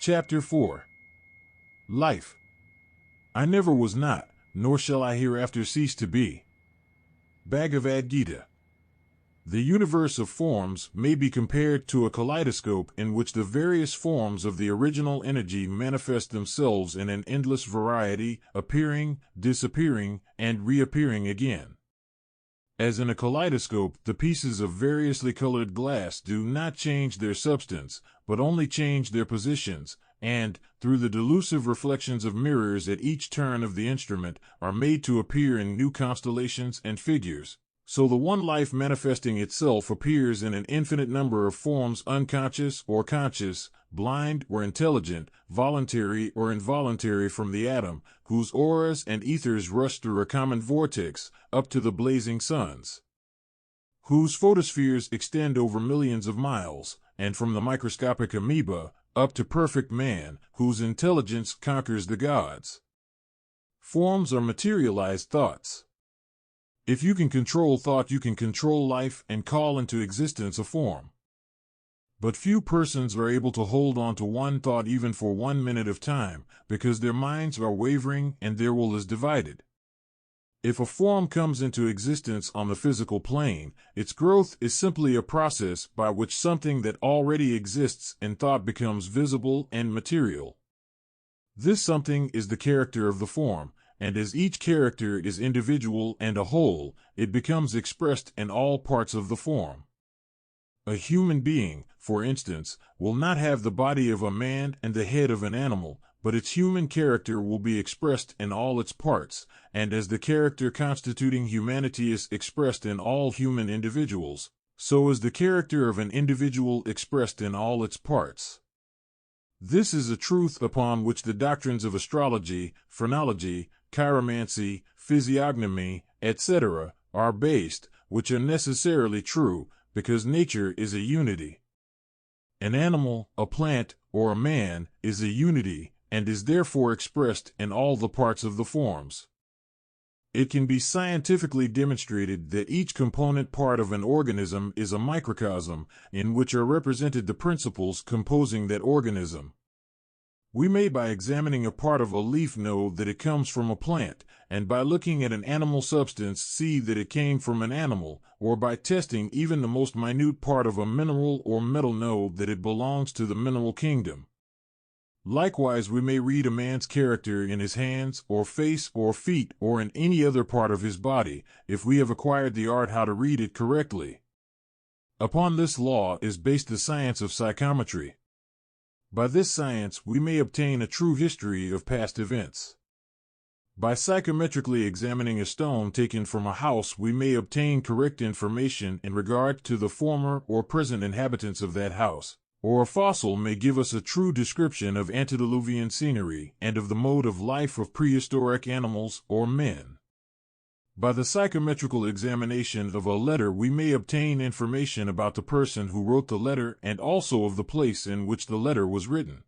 Chapter 4. Life. I never was not, nor shall I hereafter cease to be. Bhagavad Gita. The universe of forms may be compared to a kaleidoscope in which the various forms of the original energy manifest themselves in an endless variety, appearing, disappearing, and reappearing again. As in a kaleidoscope, the pieces of variously colored glass do not change their substance, but only change their positions, and, through the delusive reflections of mirrors at each turn of the instrument, are made to appear in new constellations and figures. So the one life manifesting itself appears in an infinite number of forms, unconscious or conscious, blind or intelligent, voluntary or involuntary, from the atom, whose auras and ethers rush through a common vortex, up to the blazing suns, whose photospheres extend over millions of miles, and from the microscopic amoeba, up to perfect man, whose intelligence conquers the gods. Forms are materialized thoughts. If you can control thought, you can control life and call into existence a form. But few persons are able to hold on to one thought even for 1 minute of time, because their minds are wavering and their will is divided. If a form comes into existence on the physical plane, its growth is simply a process by which something that already exists in thought becomes visible and material. This something is the character of the form, and as each character is individual and a whole, it becomes expressed in all parts of the form. A human being, for instance, will not have the body of a man and the head of an animal, but its human character will be expressed in all its parts, and as the character constituting humanity is expressed in all human individuals, so is the character of an individual expressed in all its parts. This is a truth upon which the doctrines of astrology, phrenology, chiromancy, physiognomy, etc., are based, which are necessarily true, because nature is a unity. An animal, a plant, or a man is a unity, and is therefore expressed in all the parts of the forms. It can be scientifically demonstrated that each component part of an organism is a microcosm, in which are represented the principles composing that organism. We may, by examining a part of a leaf, know that it comes from a plant, and by looking at an animal substance see that it came from an animal, or by testing even the most minute part of a mineral or metal know that it belongs to the mineral kingdom. Likewise, we may read a man's character in his hands, or face, or feet, or in any other part of his body, if we have acquired the art how to read it correctly. Upon this law is based the science of psychometry. By this science we may obtain a true history of past events. By psychometrically examining a stone taken from a house we may obtain correct information in regard to the former or present inhabitants of that house, or a fossil may give us a true description of antediluvian scenery and of the mode of life of prehistoric animals or men. By the psychometrical examination of a letter we may obtain information about the person who wrote the letter and also of the place in which the letter was written.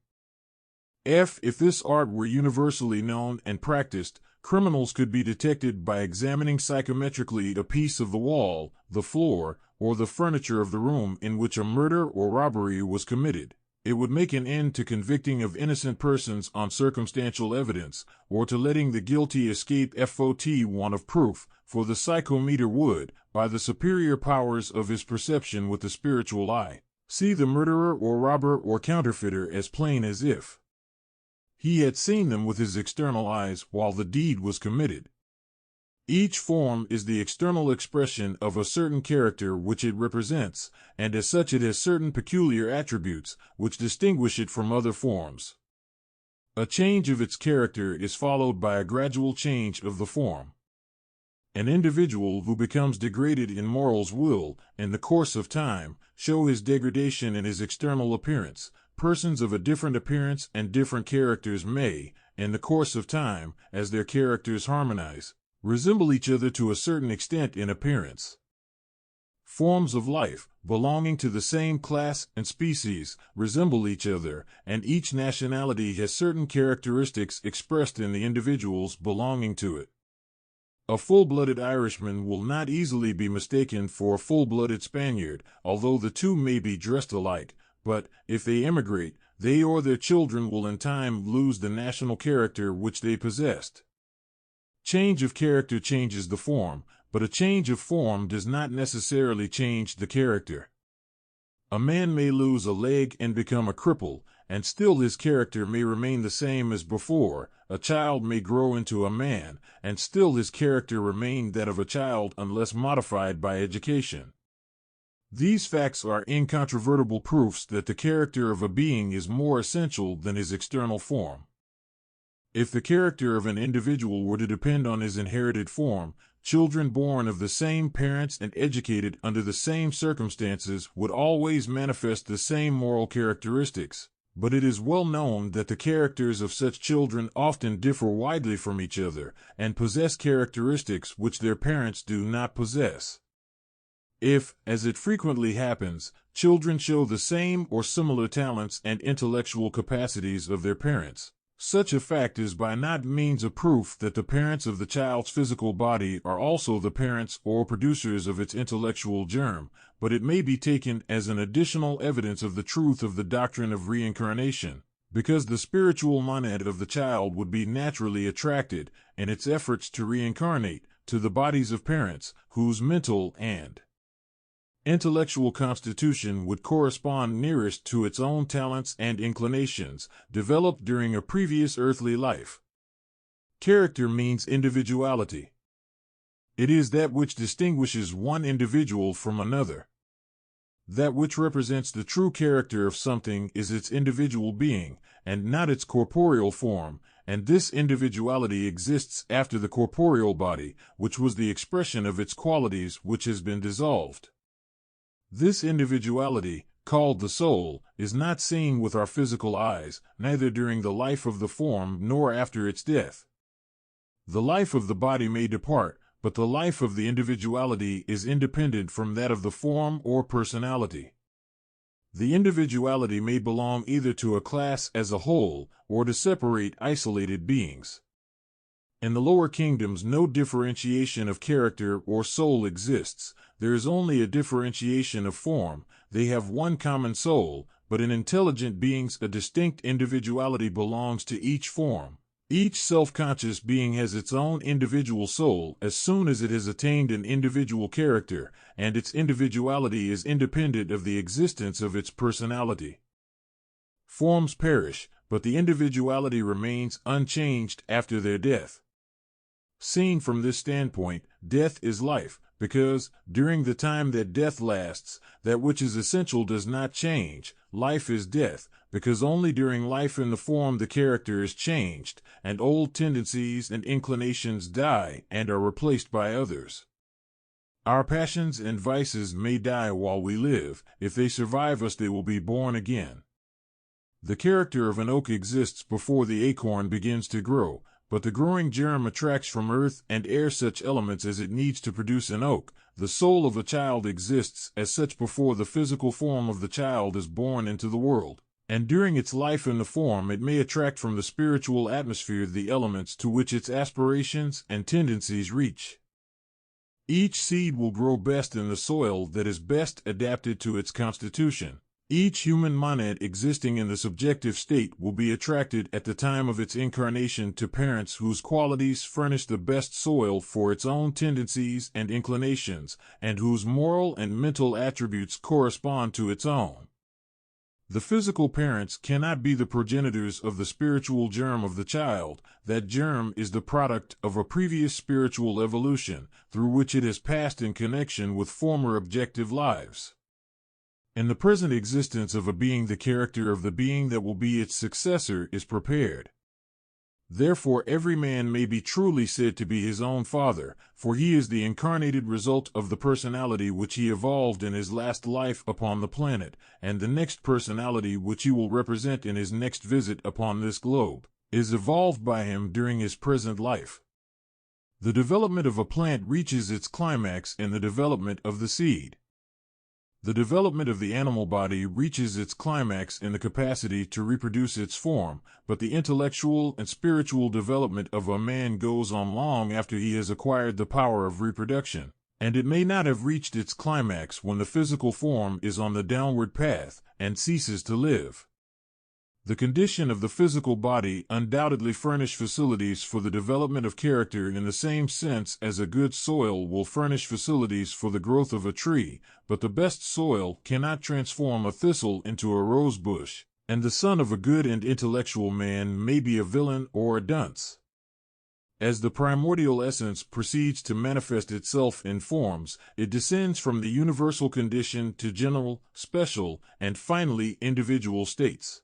If this art were universally known and practiced, criminals could be detected by examining psychometrically a piece of the wall, the floor, or the furniture of the room in which a murder or robbery was committed. It would make an end to convicting of innocent persons on circumstantial evidence, or to letting the guilty escape want of proof, for the psychometer would, by the superior powers of his perception with the spiritual eye, see the murderer or robber or counterfeiter as plain as if he had seen them with his external eyes while the deed was committed. Each form is the external expression of a certain character which it represents, and as such it has certain peculiar attributes which distinguish it from other forms. A change of its character is followed by a gradual change of the form. An individual who becomes degraded in morals will, in the course of time, show his degradation in his external appearance. Persons of a different appearance and different characters may, in the course of time, as their characters harmonize, resemble each other to a certain extent in appearance. Forms of life, belonging to the same class and species, resemble each other, and each nationality has certain characteristics expressed in the individuals belonging to it. A full-blooded Irishman will not easily be mistaken for a full-blooded Spaniard, although the two may be dressed alike, But, if they emigrate, they or their children will in time lose the national character which they possessed. Change of character changes the form, but a change of form does not necessarily change the character. A man may lose a leg and become a cripple, and still his character may remain the same as before. A child may grow into a man, and still his character remain that of a child unless modified by education. These facts are incontrovertible proofs that the character of a being is more essential than his external form. If the character of an individual were to depend on his inherited form, children born of the same parents and educated under the same circumstances would always manifest the same moral characteristics. But it is well known that the characters of such children often differ widely from each other, and possess characteristics which their parents do not possess. If, as it frequently happens, children show the same or similar talents and intellectual capacities of their parents, such a fact is by no means a proof that the parents of the child's physical body are also the parents or producers of its intellectual germ, but it may be taken as an additional evidence of the truth of the doctrine of reincarnation, because the spiritual monad of the child would be naturally attracted, in its efforts to reincarnate, to the bodies of parents, whose mental and intellectual constitution would correspond nearest to its own talents and inclinations, developed during a previous earthly life. Character means individuality. It is that which distinguishes one individual from another. That which represents the true character of something is its individual being, and not its corporeal form, and this individuality exists after the corporeal body, which was the expression of its qualities, which has been dissolved. This individuality, called the soul, is not seen with our physical eyes, neither during the life of the form nor after its death. The life of the body may depart, but the life of the individuality is independent from that of the form or personality. The individuality may belong either to a class as a whole, or to separate isolated beings. In the lower kingdoms no differentiation of character or soul exists, there is only a differentiation of form. They have one common soul, but in intelligent beings a distinct individuality belongs to each form. Each self-conscious being has its own individual soul as soon as it has attained an individual character, and its individuality is independent of the existence of its personality. Forms perish, but the individuality remains unchanged after their death. Seen from this standpoint, death is life, because, during the time that death lasts, that which is essential does not change. Life is death, because only during life in the form the character is changed, and old tendencies and inclinations die and are replaced by others. Our passions and vices may die while we live. If they survive us, they will be born again. The character of an oak exists before the acorn begins to grow, but the growing germ attracts from earth and air such elements as it needs to produce an oak. The soul of a child exists as such before the physical form of the child is born into the world, and during its life in the form it may attract from the spiritual atmosphere the elements to which its aspirations and tendencies reach. Each seed will grow best in the soil that is best adapted to its constitution. Each human monad existing in the subjective state will be attracted at the time of its incarnation to parents whose qualities furnish the best soil for its own tendencies and inclinations, and whose moral and mental attributes correspond to its own. The physical parents cannot be the progenitors of the spiritual germ of the child. That germ is the product of a previous spiritual evolution, through which it has passed in connection with former objective lives. In the present existence of a being, the character of the being that will be its successor is prepared. Therefore every man may be truly said to be his own father, for he is the incarnated result of the personality which he evolved in his last life upon the planet, and the next personality which he will represent in his next visit upon this globe is evolved by him during his present life. The development of a plant reaches its climax in the development of the seed. The development of the animal body reaches its climax in the capacity to reproduce its form, but the intellectual and spiritual development of a man goes on long after he has acquired the power of reproduction. And it may not have reached its climax when the physical form is on the downward path and ceases to live. The condition of the physical body undoubtedly furnish facilities for the development of character in the same sense as a good soil will furnish facilities for the growth of a tree, but the best soil cannot transform a thistle into a rose bush, and the son of a good and intellectual man may be a villain or a dunce. As the primordial essence proceeds to manifest itself in forms, it descends from the universal condition to general, special, and finally individual states.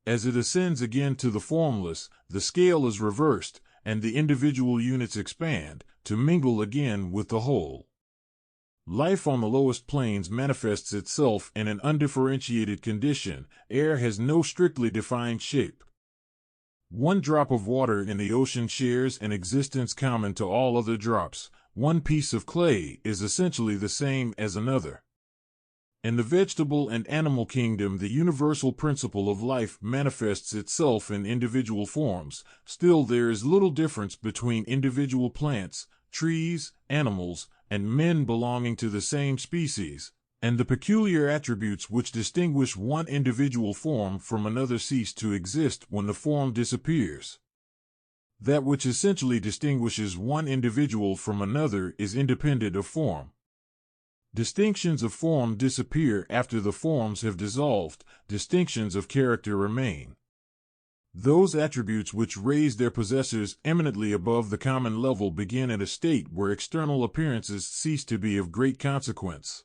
As it ascends again to the formless, the scale is reversed, and the individual units expand, to mingle again with the whole. Life on the lowest planes manifests itself in an undifferentiated condition. Air has no strictly defined shape. One drop of water in the ocean shares an existence common to all other drops. One piece of clay is essentially the same as another. In the vegetable and animal kingdom, the universal principle of life manifests itself in individual forms. Still, there is little difference between individual plants, trees, animals, and men belonging to the same species, and the peculiar attributes which distinguish one individual form from another cease to exist when the form disappears. That which essentially distinguishes one individual from another is independent of form. Distinctions of form disappear after the forms have dissolved. Distinctions of character remain. Those attributes which raise their possessors eminently above the common level begin at a state where external appearances cease to be of great consequence.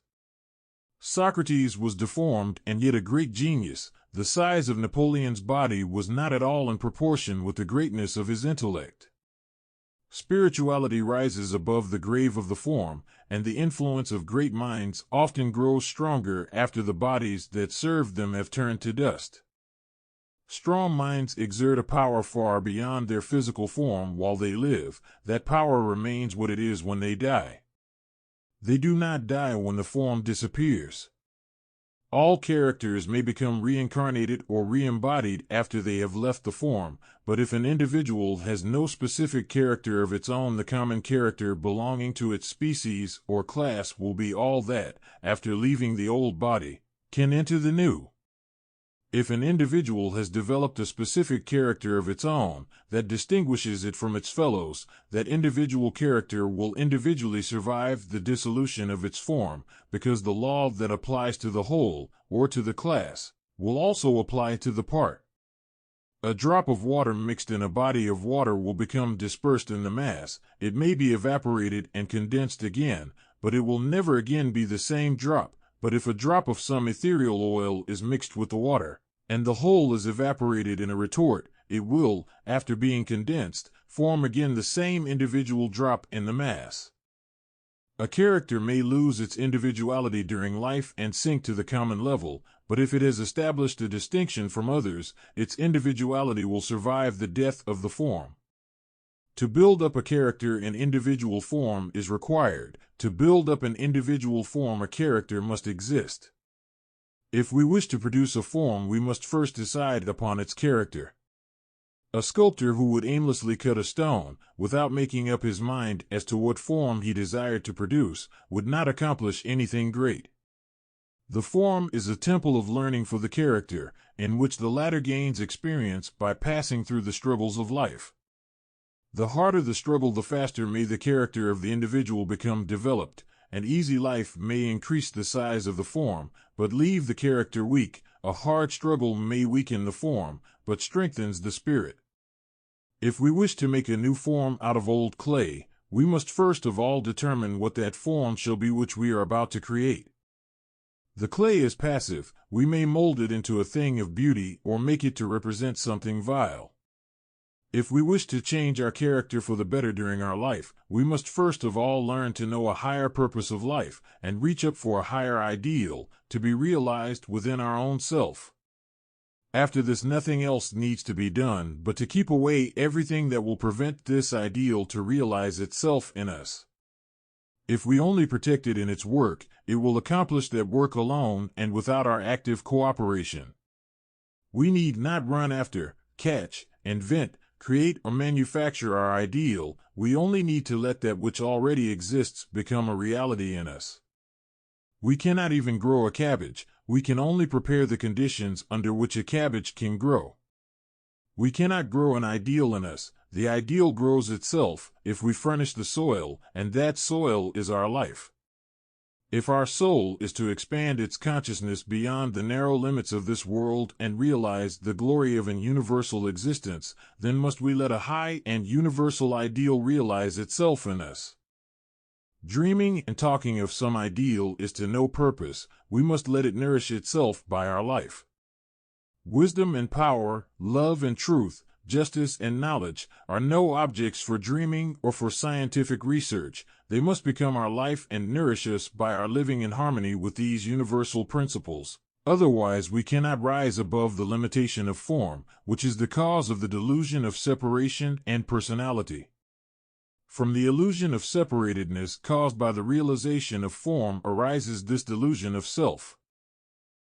Socrates was deformed and yet a great genius. The size of Napoleon's body was not at all in proportion with the greatness of his intellect. Spirituality rises above the grave of the form, and the influence of great minds often grows stronger after the bodies that served them have turned to dust. Strong minds exert a power far beyond their physical form while they live. That power remains what it is when they die. They do not die when the form disappears. All characters may become reincarnated or re-embodied after they have left the form, but if an individual has no specific character of its own, the common character belonging to its species or class will be all that, after leaving the old body, can enter the new. If an individual has developed a specific character of its own that distinguishes it from its fellows, that individual character will individually survive the dissolution of its form, because the law that applies to the whole, or to the class, will also apply to the part. A drop of water mixed in a body of water will become dispersed in the mass. It may be evaporated and condensed again, but it will never again be the same drop. But if a drop of some ethereal oil is mixed with the water, and the whole is evaporated in a retort, it will, after being condensed, form again the same individual drop in the mass. A character may lose its individuality during life and sink to the common level, but if it has established a distinction from others, its individuality will survive the death of the form. To build up a character in individual form is required. To build up an individual form, a character must exist. If we wish to produce a form, we must first decide upon its character. A sculptor who would aimlessly cut a stone, without making up his mind as to what form he desired to produce, would not accomplish anything great. The form is a temple of learning for the character, in which the latter gains experience by passing through the struggles of life. The harder the struggle, the faster may the character of the individual become developed. An easy life may increase the size of the form, but leave the character weak. A hard struggle may weaken the form, but strengthens the spirit. If we wish to make a new form out of old clay, we must first of all determine what that form shall be which we are about to create. The clay is passive. We may mold it into a thing of beauty or make it to represent something vile. If we wish to change our character for the better during our life, we must first of all learn to know a higher purpose of life and reach up for a higher ideal to be realized within our own self. After this, nothing else needs to be done but to keep away everything that will prevent this ideal to realize itself in us. If we only protect it in its work, it will accomplish that work alone and without our active cooperation. We need not run after, catch, invent, create, or manufacture our ideal. We only need to let that which already exists become a reality in us. We cannot even grow a cabbage. We can only prepare the conditions under which a cabbage can grow. We cannot grow an ideal in us. The ideal grows itself if we furnish the soil, and that soil is our life. If our soul is to expand its consciousness beyond the narrow limits of this world and realize the glory of an universal existence, then must we let a high and universal ideal realize itself in us. Dreaming and talking of some ideal is to no purpose. We must let it nourish itself by our life. Wisdom and power, love and truth, justice and knowledge are no objects for dreaming or for scientific research. They must become our life and nourish us by our living in harmony with these universal principles. Otherwise, we cannot rise above the limitation of form, which is the cause of the delusion of separation and personality. From the illusion of separatedness caused by the realization of form arises this delusion of self.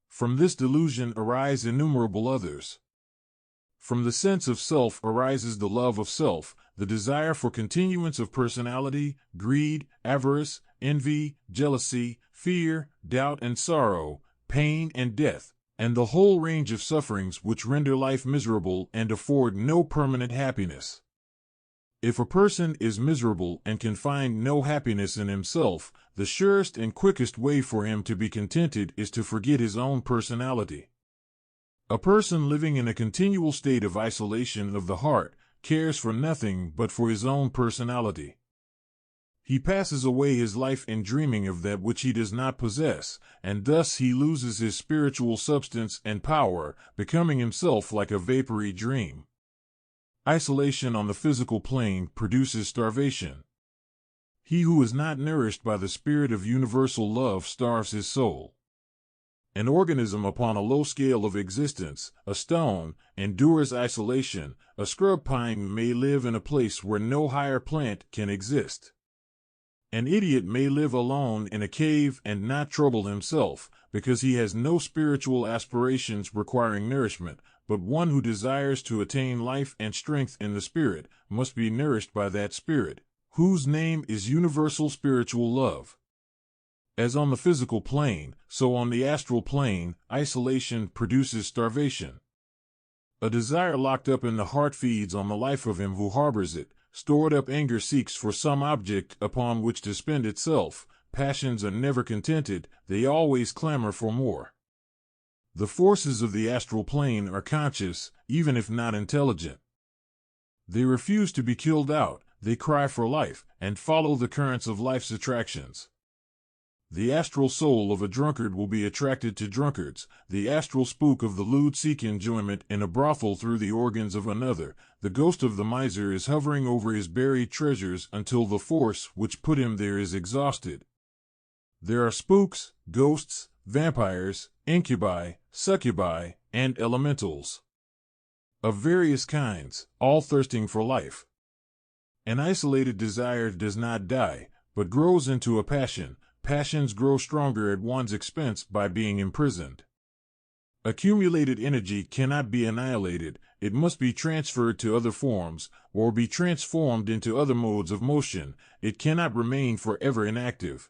From this delusion arise innumerable others. From the sense of self arises the love of self, the desire for continuance of personality, greed, avarice, envy, jealousy, fear, doubt and sorrow, pain and death, and the whole range of sufferings which render life miserable and afford no permanent happiness. If a person is miserable and can find no happiness in himself, the surest and quickest way for him to be contented is to forget his own personality. A person living in a continual state of isolation of the heart cares for nothing but for his own personality. He passes away his life in dreaming of that which he does not possess, and thus he loses his spiritual substance and power, becoming himself like a vapory dream. Isolation on the physical plane produces starvation. He who is not nourished by the spirit of universal love starves his soul. An organism upon a low scale of existence, a stone, endures isolation. A scrub pine may live in a place where no higher plant can exist. An idiot may live alone in a cave and not trouble himself, because he has no spiritual aspirations requiring nourishment, but one who desires to attain life and strength in the spirit must be nourished by that spirit, whose name is universal spiritual love. As on the physical plane, so on the astral plane, isolation produces starvation. A desire locked up in the heart feeds on the life of him who harbors it. Stored up anger seeks for some object upon which to spend itself. Passions are never contented, they always clamor for more. The forces of the astral plane are conscious, even if not intelligent. They refuse to be killed out, they cry for life, and follow the currents of life's attractions. The astral soul of a drunkard will be attracted to drunkards. The astral spook of the lewd seek enjoyment in a brothel through the organs of another. The ghost of the miser is hovering over his buried treasures until the force which put him there is exhausted. There are spooks, ghosts, vampires, incubi, succubi, and elementals of various kinds, all thirsting for life. An isolated desire does not die, but grows into a passion. Passions grow stronger at one's expense by being imprisoned. Accumulated energy cannot be annihilated, it must be transferred to other forms, or be transformed into other modes of motion. It cannot remain forever inactive.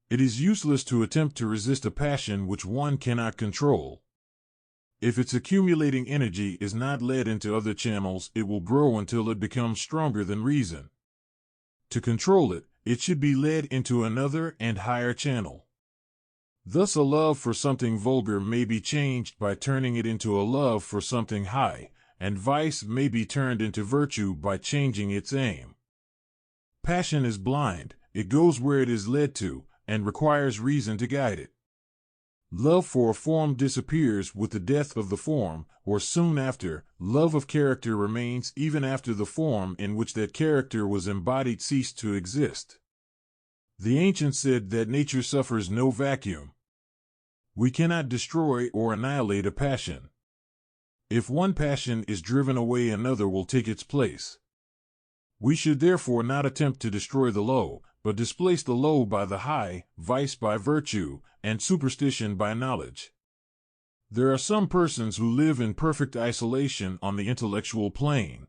It is useless to attempt to resist a passion which one cannot control. If its accumulating energy is not led into other channels, it will grow until it becomes stronger than reason. To control it, it should be led into another and higher channel. Thus a love for something vulgar may be changed by turning it into a love for something high, and vice may be turned into virtue by changing its aim. Passion is blind, it goes where it is led to, and requires reason to guide it. Love for a form disappears with the death of the form, or soon after. Love of character remains even after the form in which that character was embodied ceased to exist. The ancients said that nature suffers no vacuum. We cannot destroy or annihilate a passion. If one passion is driven away, another will take its place. We should therefore not attempt to destroy the low, but displace the low by the high, vice by virtue, and superstition by knowledge. There are some persons who live in perfect isolation on the intellectual plane.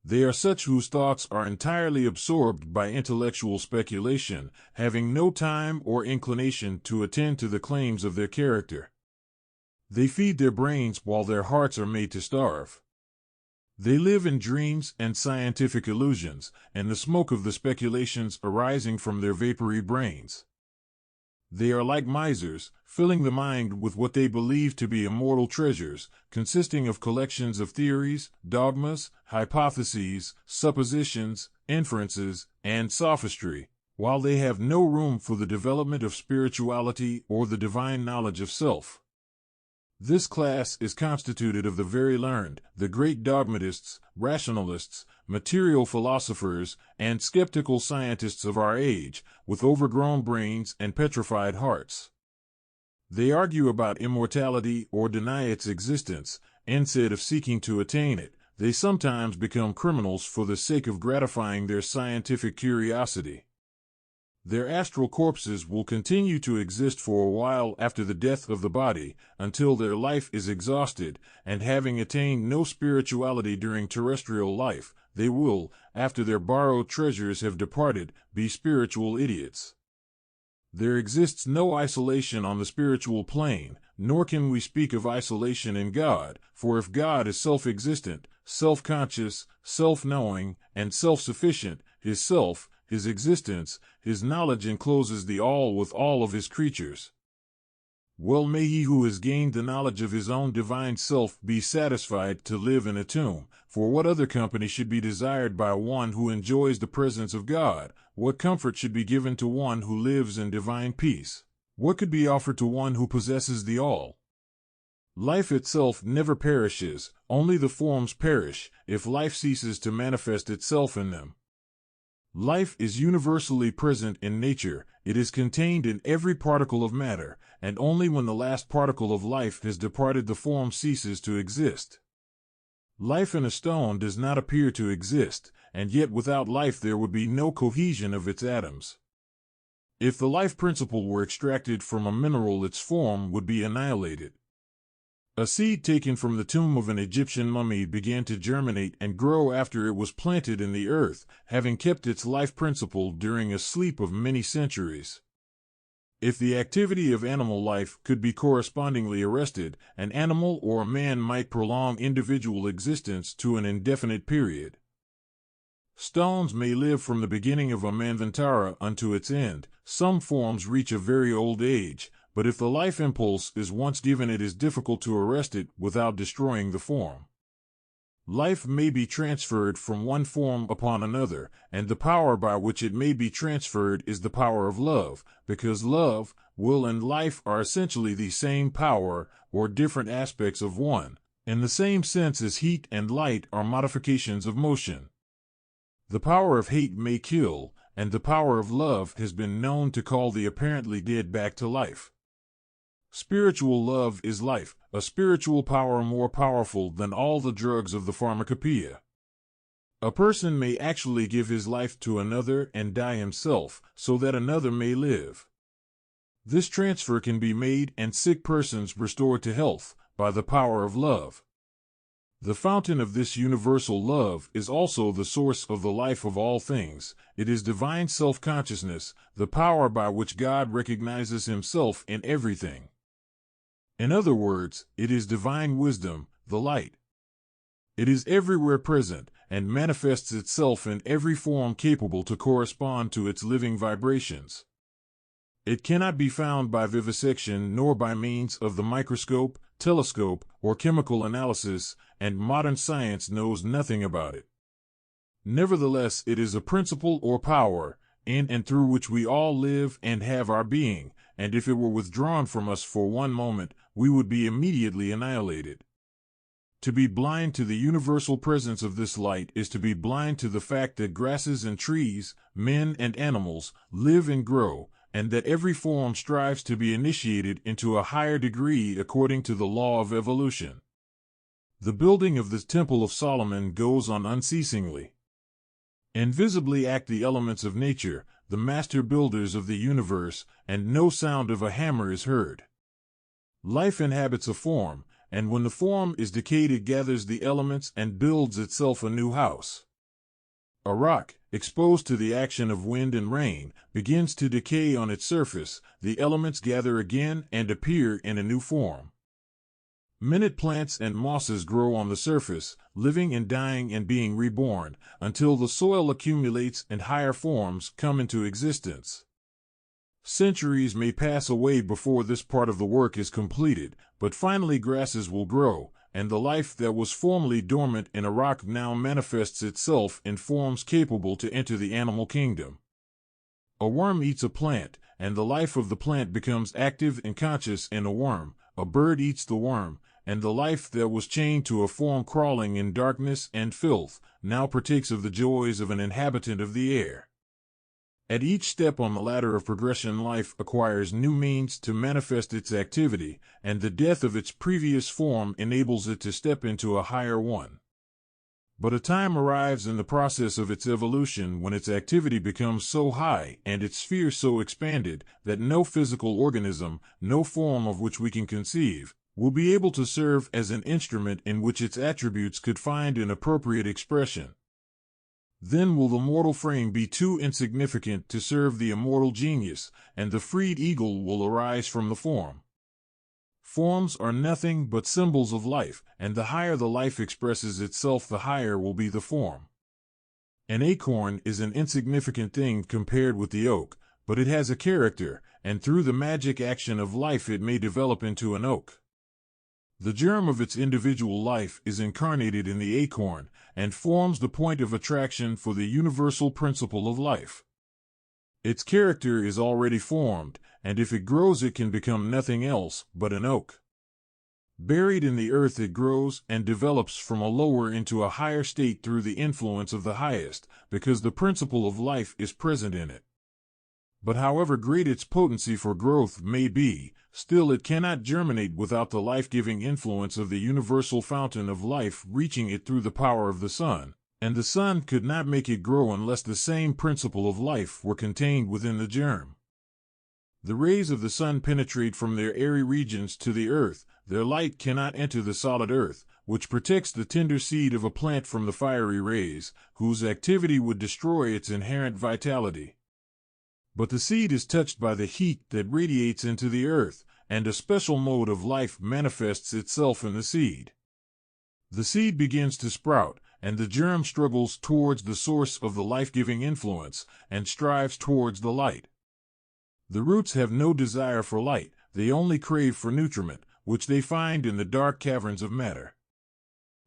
They are such whose thoughts are entirely absorbed by intellectual speculation, having no time or inclination to attend to the claims of their character. They feed their brains while their hearts are made to starve. They live in dreams and scientific illusions, and the smoke of the speculations arising from their vapory brains. They are like misers, filling the mind with what they believe to be immortal treasures, consisting of collections of theories, dogmas, hypotheses, suppositions, inferences, and sophistry, while they have no room for the development of spirituality or the divine knowledge of self. This class is constituted of the very learned, the great dogmatists, rationalists, material philosophers, and skeptical scientists of our age, with overgrown brains and petrified hearts. They argue about immortality or deny its existence, instead of seeking to attain it. They sometimes become criminals for the sake of gratifying their scientific curiosity. Their astral corpses will continue to exist for a while after the death of the body, until their life is exhausted, and having attained no spirituality during terrestrial life, they will, after their borrowed treasures have departed, be spiritual idiots. There exists no isolation on the spiritual plane, nor can we speak of isolation in God, for if God is self-existent, self-conscious, self-knowing, and self-sufficient, his self, his existence, his knowledge encloses the all with all of his creatures. Well may he who has gained the knowledge of his own divine self be satisfied to live in a tomb, for what other company should be desired by one who enjoys the presence of God? What comfort should be given to one who lives in divine peace? What could be offered to one who possesses the all? Life itself never perishes, only the forms perish, if life ceases to manifest itself in them. Life is universally present in nature, it is contained in every particle of matter, and only when the last particle of life has departed the form ceases to exist. Life in a stone does not appear to exist, and yet without life there would be no cohesion of its atoms. If the life principle were extracted from a mineral, its form would be annihilated. A seed taken from the tomb of an Egyptian mummy began to germinate and grow after it was planted in the earth, having kept its life principle during a sleep of many centuries. If the activity of animal life could be correspondingly arrested, an animal or a man might prolong individual existence to an indefinite period. Stones may live from the beginning of a manvantara unto its end. Some forms reach a very old age, but if the life impulse is once given, it is difficult to arrest it without destroying the form. Life may be transferred from one form upon another, and the power by which it may be transferred is the power of love, because love, will, and life are essentially the same power, or different aspects of one, in the same sense as heat and light are modifications of motion. The power of hate may kill, and the power of love has been known to call the apparently dead back to life. Spiritual love is life, a spiritual power more powerful than all the drugs of the pharmacopoeia. A person may actually give his life to another and die himself, so that another may live. This transfer can be made and sick persons restored to health by the power of love. The fountain of this universal love is also the source of the life of all things. It is divine self-consciousness, the power by which God recognizes himself in everything. In other words, it is divine wisdom, the light. It is everywhere present, and manifests itself in every form capable to correspond to its living vibrations. It cannot be found by vivisection nor by means of the microscope, telescope, or chemical analysis, and modern science knows nothing about it. Nevertheless, it is a principle or power, in and through which we all live and have our being, and if it were withdrawn from us for one moment, we would be immediately annihilated. To be blind to the universal presence of this light is to be blind to the fact that grasses and trees, men and animals, live and grow, and that every form strives to be initiated into a higher degree according to the law of evolution. The building of the Temple of Solomon goes on unceasingly. Invisibly act the elements of nature, the master builders of the universe, and no sound of a hammer is heard. Life inhabits a form, and when the form is decayed it gathers the elements and builds itself a new house. A rock, exposed to the action of wind and rain, begins to decay on its surface, the elements gather again and appear in a new form. Minute plants and mosses grow on the surface, living and dying and being reborn, until the soil accumulates and higher forms come into existence. Centuries may pass away before this part of the work is completed, but finally grasses will grow, and the life that was formerly dormant in a rock now manifests itself in forms capable to enter the animal kingdom. A worm eats a plant, and the life of the plant becomes active and conscious in a worm. A bird eats the worm, and the life that was chained to a form crawling in darkness and filth now partakes of the joys of an inhabitant of the air. At each step on the ladder of progression, life acquires new means to manifest its activity, and the death of its previous form enables it to step into a higher one. But a time arrives in the process of its evolution when its activity becomes so high and its sphere so expanded that no physical organism, no form of which we can conceive, will be able to serve as an instrument in which its attributes could find an appropriate expression. Then will the mortal frame be too insignificant to serve the immortal genius, and the freed eagle will arise from the form. Forms are nothing but symbols of life, and the higher the life expresses itself, the higher will be the form. An acorn is an insignificant thing compared with the oak, but it has a character, and through the magic action of life it may develop into an oak. The germ of its individual life is incarnated in the acorn, and forms the point of attraction for the universal principle of life. Its character is already formed, and if it grows it can become nothing else but an oak. Buried in the earth it grows and develops from a lower into a higher state through the influence of the highest, because the principle of life is present in it. But however great its potency for growth may be, still it cannot germinate without the life-giving influence of the universal fountain of life reaching it through the power of the sun, and the sun could not make it grow unless the same principle of life were contained within the germ. The rays of the sun penetrate from their airy regions to the earth. Their light cannot enter the solid earth, which protects the tender seed of a plant from the fiery rays, whose activity would destroy its inherent vitality. But the seed is touched by the heat that radiates into the earth, and a special mode of life manifests itself in the seed. The seed begins to sprout, and the germ struggles towards the source of the life-giving influence, and strives towards the light. The roots have no desire for light, they only crave for nutriment, which they find in the dark caverns of matter.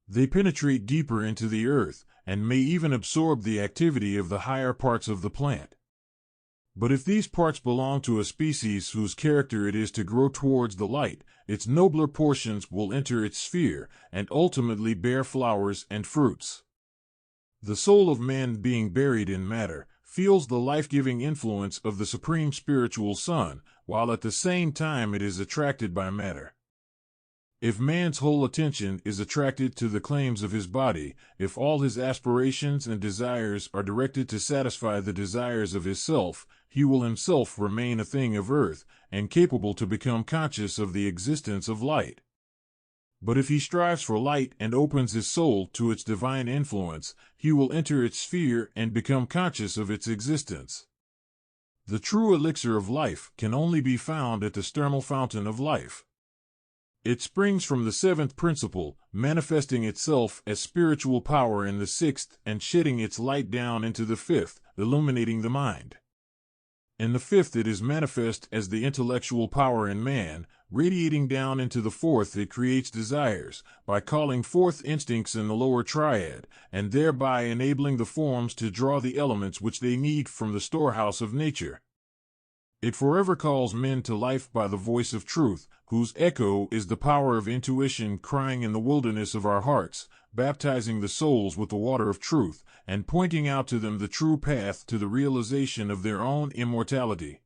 They penetrate deeper into the earth, and may even absorb the activity of the higher parts of the plant. But if these parts belong to a species whose character it is to grow towards the light, its nobler portions will enter its sphere, and ultimately bear flowers and fruits. The soul of man, being buried in matter, feels the life-giving influence of the supreme spiritual sun, while at the same time it is attracted by matter. If man's whole attention is attracted to the claims of his body, if all his aspirations and desires are directed to satisfy the desires of his self, he will himself remain a thing of earth, and capable to become conscious of the existence of light. But if he strives for light and opens his soul to its divine influence, he will enter its sphere and become conscious of its existence. The true elixir of life can only be found at the sternal fountain of life. It springs from the seventh principle, manifesting itself as spiritual power in the sixth and shedding its light down into the fifth, illuminating the mind. In the fifth it is manifest as the intellectual power in man, radiating down into the fourth it creates desires, by calling forth instincts in the lower triad, and thereby enabling the forms to draw the elements which they need from the storehouse of nature. It forever calls men to life by the voice of truth, whose echo is the power of intuition crying in the wilderness of our hearts, baptizing the souls with the water of truth, and pointing out to them the true path to the realization of their own immortality.